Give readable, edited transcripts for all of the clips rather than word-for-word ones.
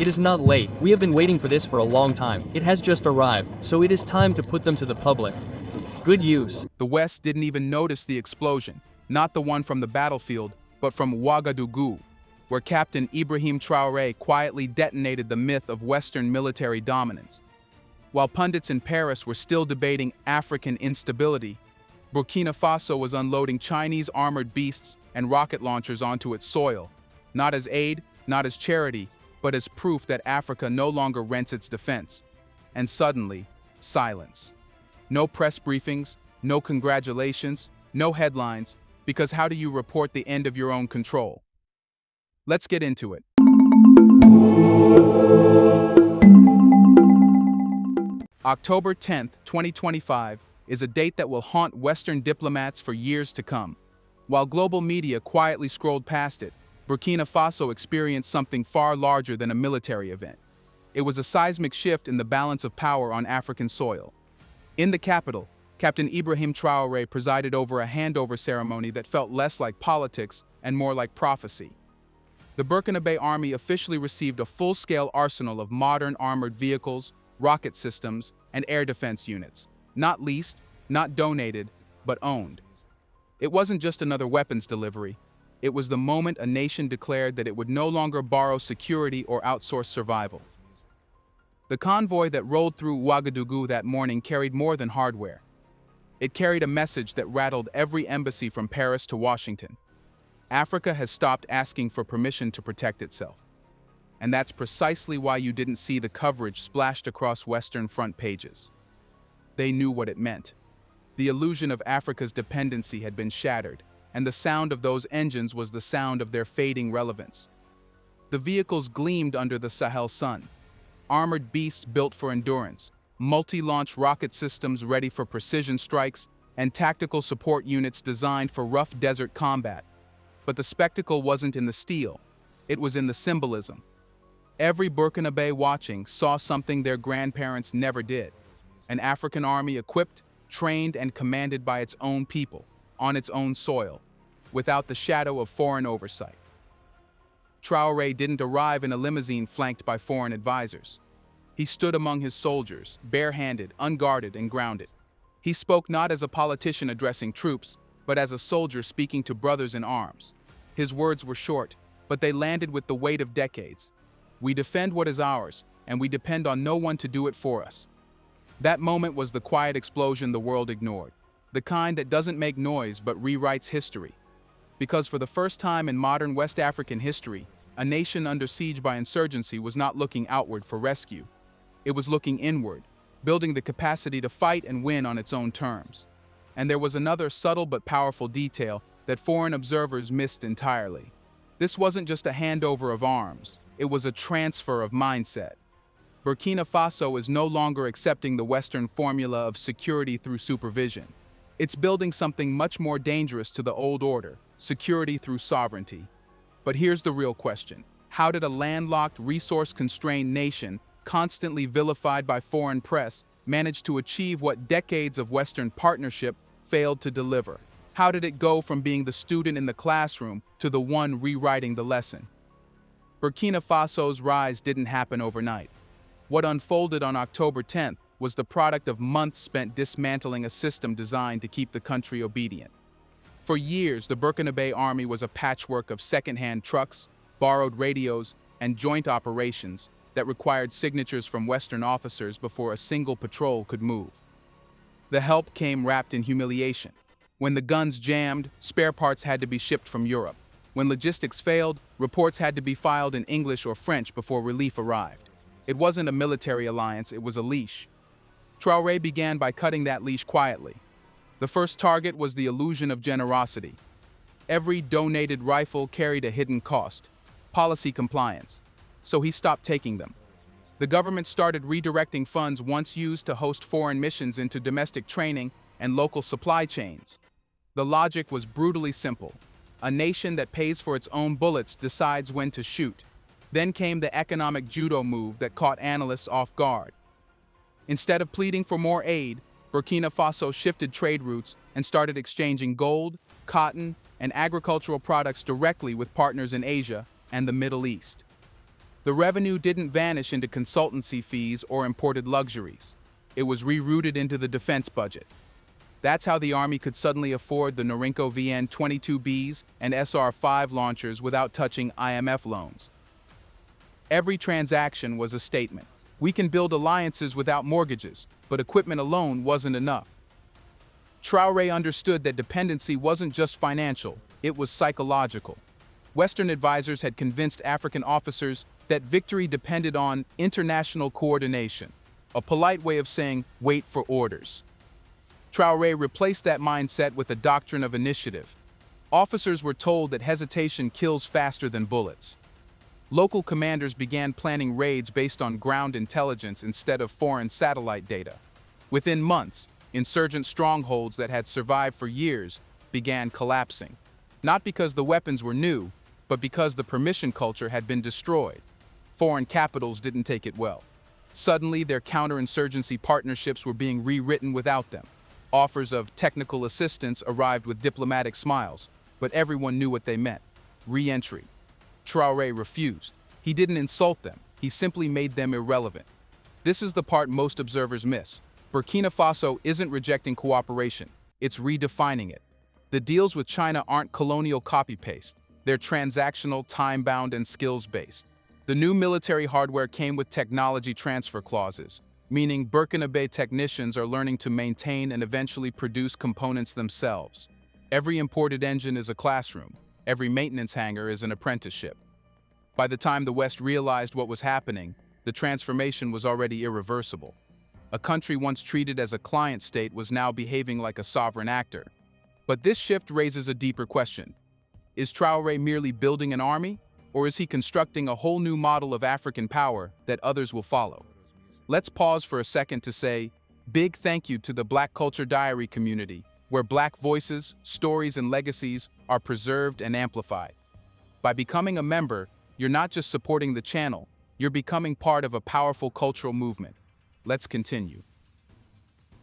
It is not late. We have been waiting for this for a long time. It has just arrived, so it is time to put them to the public. Good use. The West didn't even notice the explosion, not the one from the battlefield, but from Ouagadougou, where Captain Ibrahim Traoré quietly detonated the myth of Western military dominance. While pundits in Paris were still debating African instability, Burkina Faso was unloading Chinese armored beasts and rocket launchers onto its soil, not as aid, not as charity, but as proof that Africa no longer rents its defense. And suddenly, silence. No press briefings, no congratulations, no headlines, because how do you report the end of your own control? Let's get into it. October 10th, 2025 is a date that will haunt Western diplomats for years to come. While global media quietly scrolled past it, Burkina Faso experienced something far larger than a military event. It was a seismic shift in the balance of power on African soil. In the capital, Captain Ibrahim Traoré presided over a handover ceremony that felt less like politics and more like prophecy. The Burkinabe army officially received a full-scale arsenal of modern armored vehicles, rocket systems, and air defense units. Not leased, not donated, but owned. It wasn't just another weapons delivery. It was the moment a nation declared that it would no longer borrow security or outsource survival. The convoy that rolled through Ouagadougou that morning carried more than hardware. It carried a message that rattled every embassy from Paris to Washington. Africa has stopped asking for permission to protect itself. And that's precisely why you didn't see the coverage splashed across Western front pages. They knew what it meant. The illusion of Africa's dependency had been shattered, and the sound of those engines was the sound of their fading relevance. The vehicles gleamed under the Sahel sun. Armored beasts built for endurance, multi-launch rocket systems ready for precision strikes, and tactical support units designed for rough desert combat. But the spectacle wasn't in the steel. It was in the symbolism. Every Burkinabe watching saw something their grandparents never did. An African army equipped, trained, and commanded by its own people, on its own soil, without the shadow of foreign oversight. Traoré didn't arrive in a limousine flanked by foreign advisors. He stood among his soldiers, barehanded, unguarded, and grounded. He spoke not as a politician addressing troops, but as a soldier speaking to brothers in arms. His words were short, but they landed with the weight of decades. We defend what is ours, and we depend on no one to do it for us. That moment was the quiet explosion the world ignored, the kind that doesn't make noise but rewrites history. Because for the first time in modern West African history, a nation under siege by insurgency was not looking outward for rescue. It was looking inward, building the capacity to fight and win on its own terms. And there was another subtle but powerful detail that foreign observers missed entirely. This wasn't just a handover of arms, it was a transfer of mindset. Burkina Faso is no longer accepting the Western formula of security through supervision. It's building something much more dangerous to the old order, security through sovereignty. But here's the real question. How did a landlocked, resource-constrained nation, constantly vilified by foreign press, manage to achieve what decades of Western partnership failed to deliver? How did it go from being the student in the classroom to the one rewriting the lesson? Burkina Faso's rise didn't happen overnight. What unfolded on October 10th was the product of months spent dismantling a system designed to keep the country obedient. For years, the Burkinabe army was a patchwork of second-hand trucks, borrowed radios, and joint operations that required signatures from Western officers before a single patrol could move. The help came wrapped in humiliation. When the guns jammed, spare parts had to be shipped from Europe. When logistics failed, reports had to be filed in English or French before relief arrived. It wasn't a military alliance, it was a leash. Traoré began by cutting that leash quietly. The first target was the illusion of generosity. Every donated rifle carried a hidden cost, policy compliance, so he stopped taking them. The government started redirecting funds once used to host foreign missions into domestic training and local supply chains. The logic was brutally simple. A nation that pays for its own bullets decides when to shoot. Then came the economic judo move that caught analysts off guard. Instead of pleading for more aid, Burkina Faso shifted trade routes and started exchanging gold, cotton, and agricultural products directly with partners in Asia and the Middle East. The revenue didn't vanish into consultancy fees or imported luxuries. It was rerouted into the defense budget. That's how the Army could suddenly afford the Norinco VN-22Bs and SR-5 launchers without touching IMF loans. Every transaction was a statement. We can build alliances without mortgages, but equipment alone wasn't enough. Traoré understood that dependency wasn't just financial, it was psychological. Western advisors had convinced African officers that victory depended on international coordination, a polite way of saying, wait for orders. Traoré replaced that mindset with a doctrine of initiative. Officers were told that hesitation kills faster than bullets. Local commanders began planning raids based on ground intelligence instead of foreign satellite data. Within months, insurgent strongholds that had survived for years began collapsing. Not because the weapons were new, but because the permission culture had been destroyed. Foreign capitals didn't take it well. Suddenly, their counterinsurgency partnerships were being rewritten without them. Offers of technical assistance arrived with diplomatic smiles, but everyone knew what they meant: re-entry. Traoré refused. He didn't insult them, he simply made them irrelevant. This is the part most observers miss. Burkina Faso isn't rejecting cooperation, it's redefining it. The deals with China aren't colonial copy-paste, they're transactional, time-bound, and skills-based. The new military hardware came with technology transfer clauses, meaning Burkinabe technicians are learning to maintain and eventually produce components themselves. Every imported engine is a classroom, every maintenance hangar is an apprenticeship. By the time the West realized what was happening, the transformation was already irreversible. A country once treated as a client state was now behaving like a sovereign actor. But this shift raises a deeper question. Is Traoré merely building an army, or is he constructing a whole new model of African power that others will follow? Let's pause for a second to say, big thank you to the Black Culture Diary community, where Black voices, stories, and legacies are preserved and amplified. By becoming a member, you're not just supporting the channel, you're becoming part of a powerful cultural movement. Let's continue.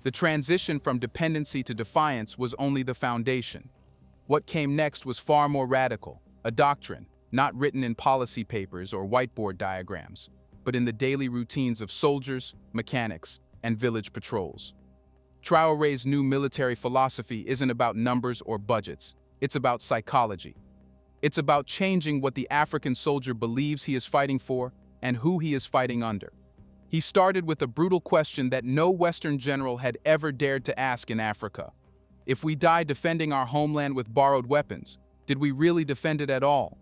The transition from dependency to defiance was only the foundation. What came next was far more radical, a doctrine, not written in policy papers or whiteboard diagrams, but in the daily routines of soldiers, mechanics, and village patrols. Traoré's new military philosophy isn't about numbers or budgets, it's about psychology. It's about changing what the African soldier believes he is fighting for and who he is fighting under. He started with a brutal question that no Western general had ever dared to ask in Africa. If we die defending our homeland with borrowed weapons, did we really defend it at all?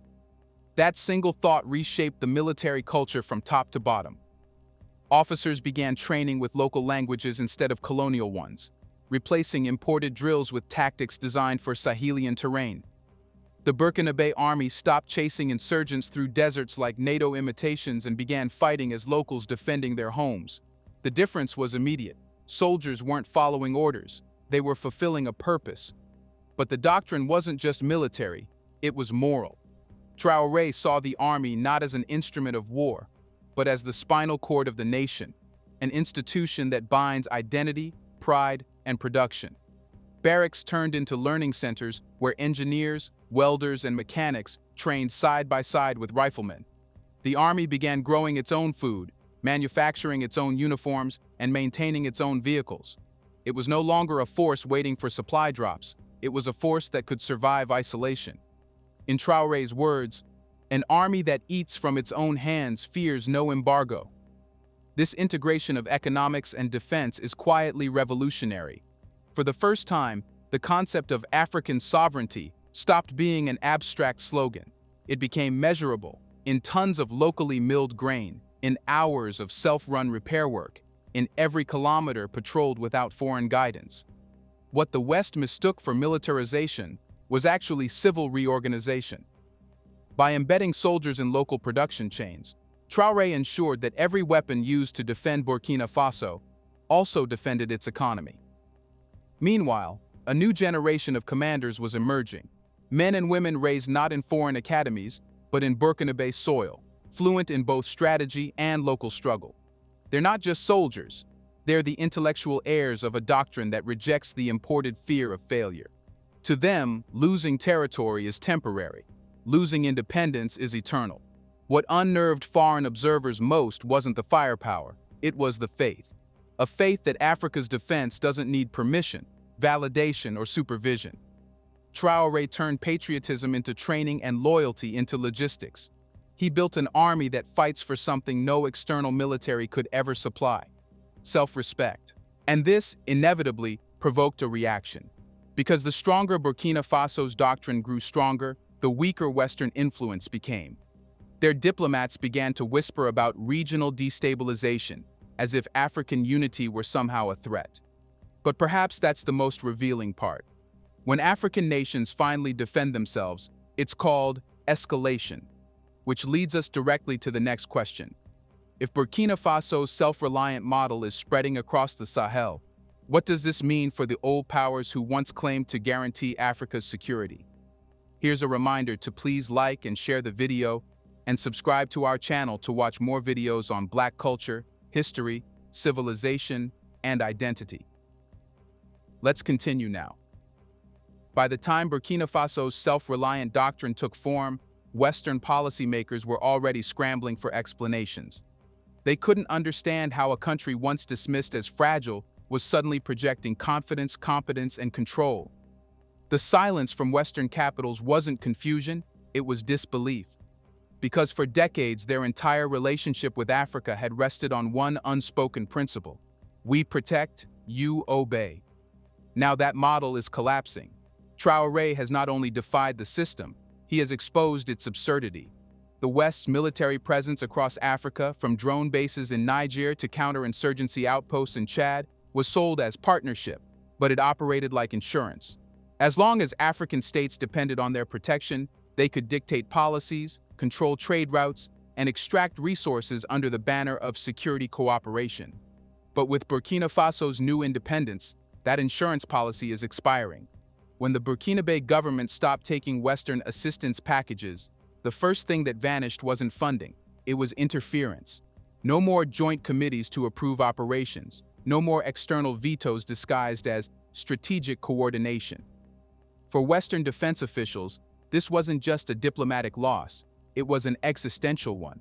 That single thought reshaped the military culture from top to bottom. Officers began training with local languages instead of colonial ones, replacing imported drills with tactics designed for Sahelian terrain. The Burkinabe army stopped chasing insurgents through deserts like NATO imitations and began fighting as locals defending their homes. The difference was immediate. Soldiers weren't following orders, they were fulfilling a purpose. But the doctrine wasn't just military, it was moral. Traoré saw the army not as an instrument of war, but as the spinal cord of the nation, an institution that binds identity, pride, and production. Barracks turned into learning centers where engineers, welders, and mechanics trained side by side with riflemen. The army began growing its own food, manufacturing its own uniforms, and maintaining its own vehicles. It was no longer a force waiting for supply drops, it was a force that could survive isolation. In Traoré's words, an army that eats from its own hands fears no embargo. This integration of economics and defense is quietly revolutionary. For the first time, the concept of African sovereignty stopped being an abstract slogan. It became measurable, in tons of locally milled grain, in hours of self-run repair work, in every kilometer patrolled without foreign guidance. What the West mistook for militarization was actually civil reorganization. By embedding soldiers in local production chains, Traoré ensured that every weapon used to defend Burkina Faso also defended its economy. Meanwhile, a new generation of commanders was emerging, men and women raised not in foreign academies, but in Burkinabe soil, fluent in both strategy and local struggle. They're not just soldiers, they're the intellectual heirs of a doctrine that rejects the imported fear of failure. To them, losing territory is temporary. Losing independence is eternal. What unnerved foreign observers most wasn't the firepower, it was the faith. A faith that Africa's defense doesn't need permission, validation, or supervision. Traoré turned patriotism into training and loyalty into logistics. He built an army that fights for something no external military could ever supply: self-respect. And this, inevitably, provoked a reaction. Because the stronger Burkina Faso's doctrine grew stronger, the weaker Western influence became. Their diplomats began to whisper about regional destabilization, as if African unity were somehow a threat. But perhaps that's the most revealing part. When African nations finally defend themselves, it's called escalation, which leads us directly to the next question. If Burkina Faso's self-reliant model is spreading across the Sahel, what does this mean for the old powers who once claimed to guarantee Africa's security? Here's a reminder to please like and share the video and subscribe to our channel to watch more videos on Black culture, history, civilization, and identity. Let's continue now. By the time Burkina Faso's self-reliant doctrine took form, Western policymakers were already scrambling for explanations. They couldn't understand how a country once dismissed as fragile was suddenly projecting confidence, competence, and control. The silence from Western capitals wasn't confusion, it was disbelief. Because for decades their entire relationship with Africa had rested on one unspoken principle: we protect, you obey. Now that model is collapsing. Traoré has not only defied the system, he has exposed its absurdity. The West's military presence across Africa, from drone bases in Niger to counterinsurgency outposts in Chad, was sold as partnership, but it operated like insurance. As long as African states depended on their protection, they could dictate policies, control trade routes, and extract resources under the banner of security cooperation. But with Burkina Faso's new independence, that insurance policy is expiring. When the Burkinabe government stopped taking Western assistance packages, the first thing that vanished wasn't funding, it was interference. No more joint committees to approve operations, no more external vetoes disguised as strategic coordination. For Western defense officials, this wasn't just a diplomatic loss, it was an existential one.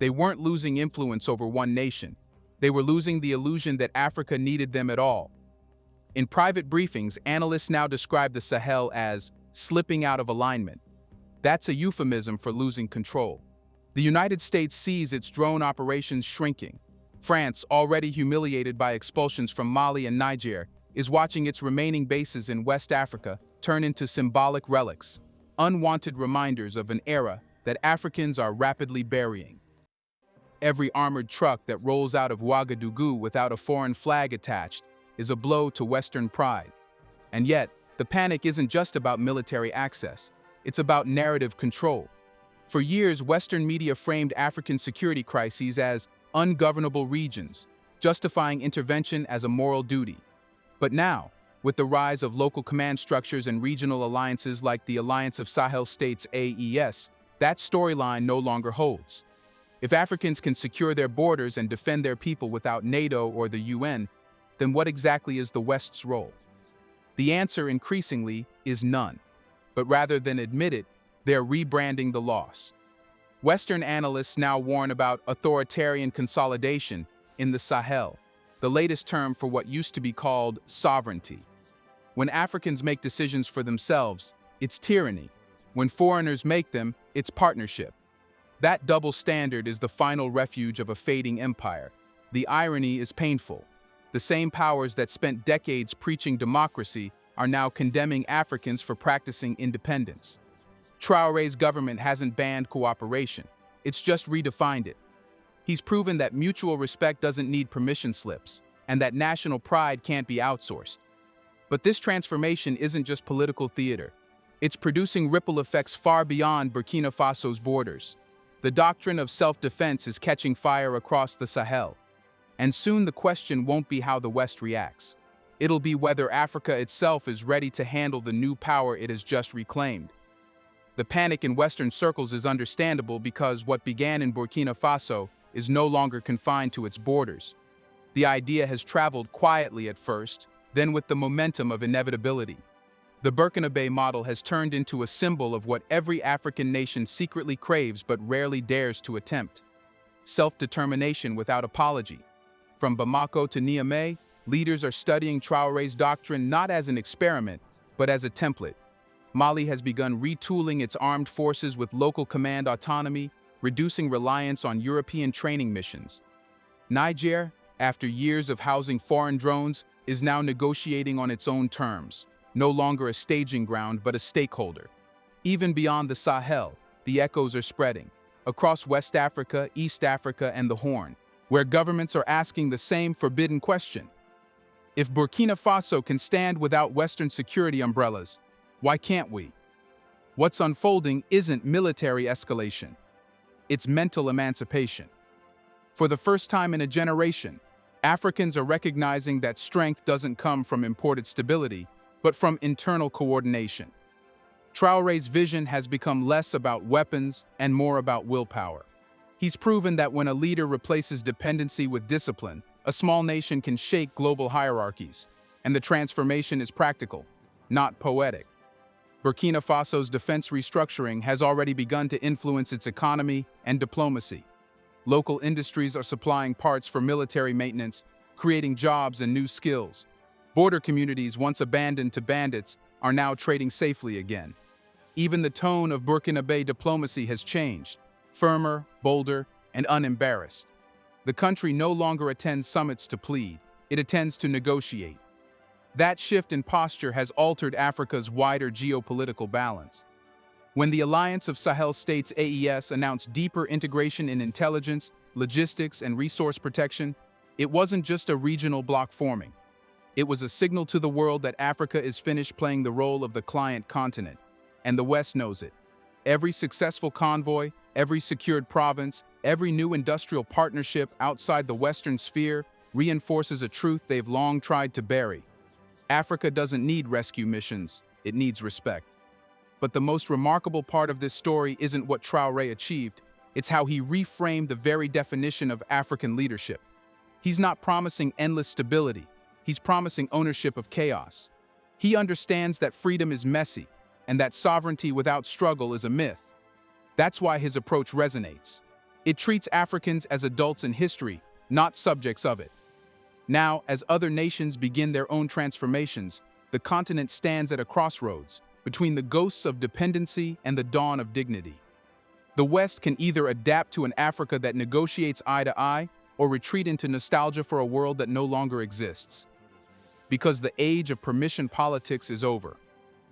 They weren't losing influence over one nation, they were losing the illusion that Africa needed them at all. In private briefings, analysts now describe the Sahel as slipping out of alignment. That's a euphemism for losing control. The United States sees its drone operations shrinking. France, already humiliated by expulsions from Mali and Niger, is watching its remaining bases in West Africa turn into symbolic relics, unwanted reminders of an era that Africans are rapidly burying. Every armored truck that rolls out of Ouagadougou without a foreign flag attached is a blow to Western pride. And yet, the panic isn't just about military access, it's about narrative control. For years, Western media framed African security crises as ungovernable regions, justifying intervention as a moral duty. But now, with the rise of local command structures and regional alliances like the Alliance of Sahel States (AES), that storyline no longer holds. If Africans can secure their borders and defend their people without NATO or the UN, then what exactly is the West's role? The answer, increasingly, is none. But rather than admit it, they're rebranding the loss. Western analysts now warn about authoritarian consolidation in the Sahel, the latest term for what used to be called sovereignty. When Africans make decisions for themselves, it's tyranny. When foreigners make them, it's partnership. That double standard is the final refuge of a fading empire. The irony is painful. The same powers that spent decades preaching democracy are now condemning Africans for practicing independence. Traoré's government hasn't banned cooperation, it's just redefined it. He's proven that mutual respect doesn't need permission slips, and that national pride can't be outsourced. But this transformation isn't just political theater. It's producing ripple effects far beyond Burkina Faso's borders. The doctrine of self-defense is catching fire across the Sahel. And soon the question won't be how the West reacts. It'll be whether Africa itself is ready to handle the new power it has just reclaimed. The panic in Western circles is understandable because what began in Burkina Faso is no longer confined to its borders. The idea has traveled quietly at first, then with the momentum of inevitability. The Burkina Faso model has turned into a symbol of what every African nation secretly craves but rarely dares to attempt: self-determination without apology. From Bamako to Niamey, leaders are studying Traoré's doctrine not as an experiment, but as a template. Mali has begun retooling its armed forces with local command autonomy, reducing reliance on European training missions. Niger, after years of housing foreign drones, is now negotiating on its own terms, no longer a staging ground but a stakeholder. Even beyond the Sahel, the echoes are spreading, across West Africa, East Africa, and the Horn, where governments are asking the same forbidden question. If Burkina Faso can stand without Western security umbrellas, why can't we? What's unfolding isn't military escalation. It's mental emancipation. For the first time in a generation, Africans are recognizing that strength doesn't come from imported stability, but from internal coordination. Traoré's vision has become less about weapons and more about willpower. He's proven that when a leader replaces dependency with discipline, a small nation can shake global hierarchies, and the transformation is practical, not poetic. Burkina Faso's defense restructuring has already begun to influence its economy and diplomacy. Local industries are supplying parts for military maintenance, creating jobs and new skills. Border communities once abandoned to bandits are now trading safely again. Even the tone of Burkina Faso diplomacy has changed, firmer, bolder, and unembarrassed. The country no longer attends summits to plead, it attends to negotiate. That shift in posture has altered Africa's wider geopolitical balance. When the Alliance of Sahel States (AES) announced deeper integration in intelligence, logistics, and resource protection, it wasn't just a regional bloc forming. It was a signal to the world that Africa is finished playing the role of the client continent, and the West knows it. Every successful convoy, every secured province, every new industrial partnership outside the Western sphere reinforces a truth they've long tried to bury. Africa doesn't need rescue missions, it needs respect. But the most remarkable part of this story isn't what Traoré achieved, it's how he reframed the very definition of African leadership. He's not promising endless stability, he's promising ownership of chaos. He understands that freedom is messy, and that sovereignty without struggle is a myth. That's why his approach resonates. It treats Africans as adults in history, not subjects of it. Now, as other nations begin their own transformations, the continent stands at a crossroads, between the ghosts of dependency and the dawn of dignity. The West can either adapt to an Africa that negotiates eye to eye, or retreat into nostalgia for a world that no longer exists. Because the age of permission politics is over.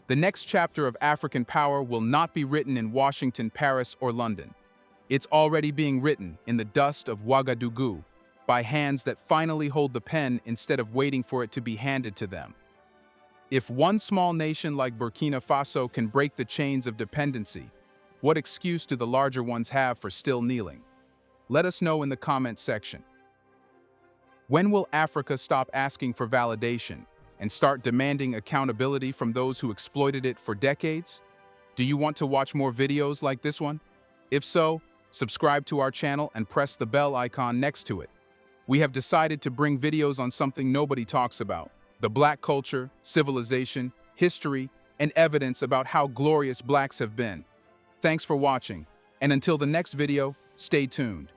The next chapter of African power will not be written in Washington, Paris, or London. It's already being written in the dust of Ouagadougou, by hands that finally hold the pen instead of waiting for it to be handed to them. If one small nation like Burkina Faso can break the chains of dependency, what excuse do the larger ones have for still kneeling? Let us know in the comments section. When will Africa stop asking for validation and start demanding accountability from those who exploited it for decades? Do you want to watch more videos like this one? If so, subscribe to our channel and press the bell icon next to it. We have decided to bring videos on something nobody talks about: the Black culture, civilization, history, and evidence about how glorious Blacks have been. Thanks for watching, and until the next video, stay tuned.